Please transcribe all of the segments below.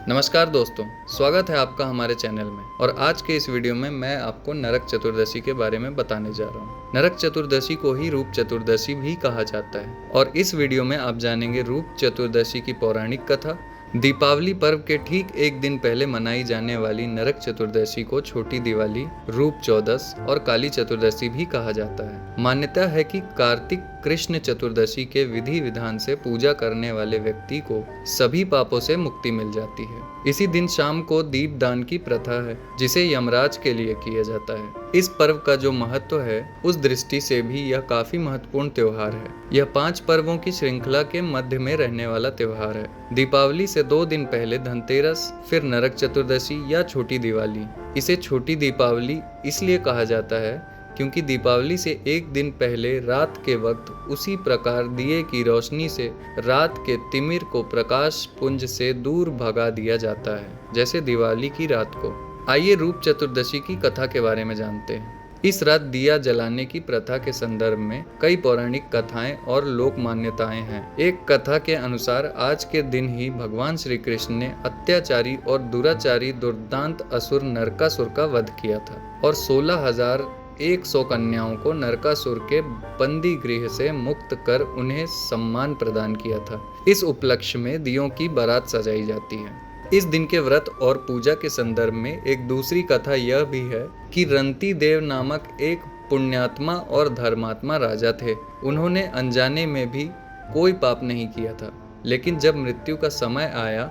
नमस्कार दोस्तों, स्वागत है आपका हमारे चैनल में। और आज के इस वीडियो में मैं आपको नरक चतुर्दशी के बारे में बताने जा रहा हूँ। नरक चतुर्दशी को ही रूप चतुर्दशी भी कहा जाता है और इस वीडियो में आप जानेंगे रूप चतुर्दशी की पौराणिक कथा। दीपावली पर्व के ठीक एक दिन पहले मनाई जाने वाली नरक चतुर्दशी को छोटी दिवाली, रूप चौदस और काली चतुर्दशी भी कहा जाता है। मान्यता है कि कार्तिक कृष्ण चतुर्दशी के विधि विधान से पूजा करने वाले व्यक्ति को सभी पापों से मुक्ति मिल जाती है। इसी दिन शाम को दीप दान की प्रथा है, जिसे यमराज के लिए किया जाता है। इस पर्व का जो महत्व है, उस दृष्टि से भी यह काफी महत्वपूर्ण त्योहार है। यह 5 पर्वों की श्रृंखला के मध्य में रहने वाला त्योहार है। दीपावली से 2 दिन पहले धनतेरस, फिर नरक चतुर्दशी या छोटी दिवाली। इसे छोटी दीपावली इसलिए कहा जाता है क्योंकि दीपावली से एक दिन पहले रात के वक्त उसी प्रकार दिए की रोशनी से रात के तिमिर को प्रकाश पुंज से दूर भगा दिया जाता है, जैसे दिवाली की रात को। आइए रूप चतुर्दशी की कथा के बारे में जानते हैं। इस रात दिया जलाने की प्रथा के संदर्भ में कई पौराणिक कथाएं और लोक मान्यताएं हैं। एक कथा के अनुसार आज के दिन ही भगवान श्री कृष्ण ने अत्याचारी और दुराचारी दुर्दांत असुर नरकासुर का वध किया था और 16,100 कन्याओं को नरकासुर के बंदी गृह से मुक्त कर उन्हें सम्मान प्रदान किया था। इस उपलक्ष्य में दियों की बारात सजाई जाती है। इस दिन के व्रत और पूजा के संदर्भ में एक दूसरी कथा यह भी है कि रंती देव नामक एक पुण्यात्मा और धर्मात्मा राजा थे। उन्होंने अनजाने में भी कोई पाप नहीं किया था, लेकिन जब मृत्यु का समय आया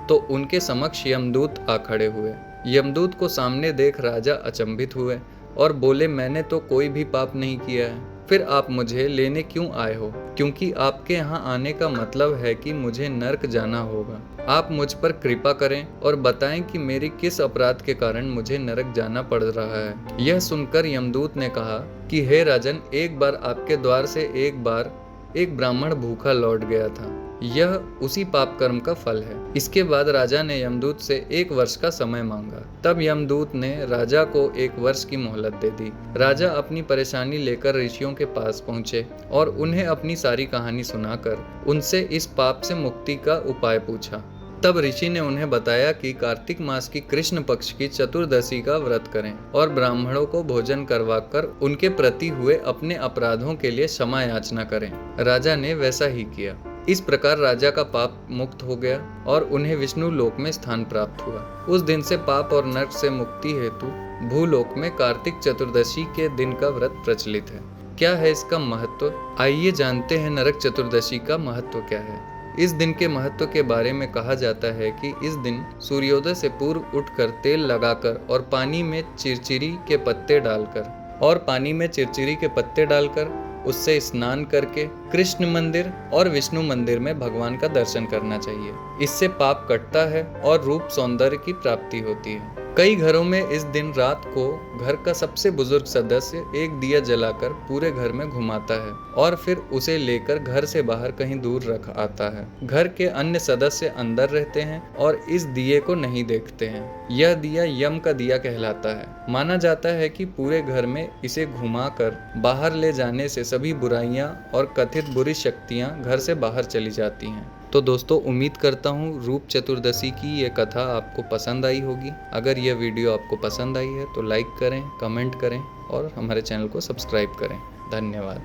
तो उनके समक्ष यमदूत आ खड़े हुए। यमदूत को सामने देख राजा अचंभित हुए और बोले, मैंने तो कोई भी पाप नहीं किया है, फिर आप मुझे लेने क्यों आए हो? क्योंकि आपके यहाँ आने का मतलब है कि मुझे नर्क जाना होगा। आप मुझ पर कृपा करें और बताएं कि मेरी किस अपराध के कारण मुझे नरक जाना पड़ रहा है। यह सुनकर यमदूत ने कहा कि हे राजन, एक बार आपके द्वार से एक ब्राह्मण भूखा लौट गया था। यह उसी पाप कर्म का फल है। इसके बाद राजा ने यमदूत से 1 वर्ष का समय मांगा। तब यमदूत ने राजा को 1 वर्ष की मोहलत दे दी। राजा अपनी परेशानी लेकर ऋषियों के पास पहुंचे और उन्हें अपनी सारी कहानी सुनाकर उनसे इस पाप से मुक्ति का उपाय पूछा। तब ऋषि ने उन्हें बताया कि कार्तिक मास की कृष्ण पक्ष की चतुर्दशी का व्रत करें और ब्राह्मणों को भोजन करवाकर उनके प्रति हुए अपने अपराधों के लिए क्षमा याचना करें। राजा ने वैसा ही किया। इस प्रकार राजा का पाप मुक्त हो गया और उन्हें विष्णु लोक में स्थान प्राप्त हुआ। उस दिन से पाप और नरक से मुक्ति हेतु भूलोक में कार्तिक चतुर्दशी के दिन का व्रत प्रचलित है। क्या है इसका महत्व? आइए जानते हैं नरक चतुर्दशी का महत्व क्या है। इस दिन के महत्व के बारे में कहा जाता है कि इस दिन सूर्योदय से पूर्व उठकर तेल लगाकर और पानी में चिरचिरी के पत्ते डालकर उससे स्नान करके कृष्ण मंदिर और विष्णु मंदिर में भगवान का दर्शन करना चाहिए। इससे पाप कटता है और रूप सौंदर्य की प्राप्ति होती है। कई घरों में इस दिन रात को घर का सबसे बुजुर्ग सदस्य एक दिया जलाकर पूरे घर में घुमाता है और फिर उसे लेकर घर से बाहर कहीं दूर रख आता है। घर के अन्य सदस्य अंदर रहते हैं और इस दिए को नहीं देखते हैं। यह दिया यम का दिया कहलाता है। माना जाता है कि पूरे घर में इसे घुमाकर बाहर ले जाने से सभी बुराइयां और कथित बुरी शक्तियां घर से बाहर चली जाती हैं। तो दोस्तों, उम्मीद करता हूँ रूप चतुर्दशी की ये कथा आपको पसंद आई होगी। अगर यह वीडियो आपको पसंद आई है तो लाइक करें, कमेंट करें और हमारे चैनल को सब्सक्राइब करें। धन्यवाद।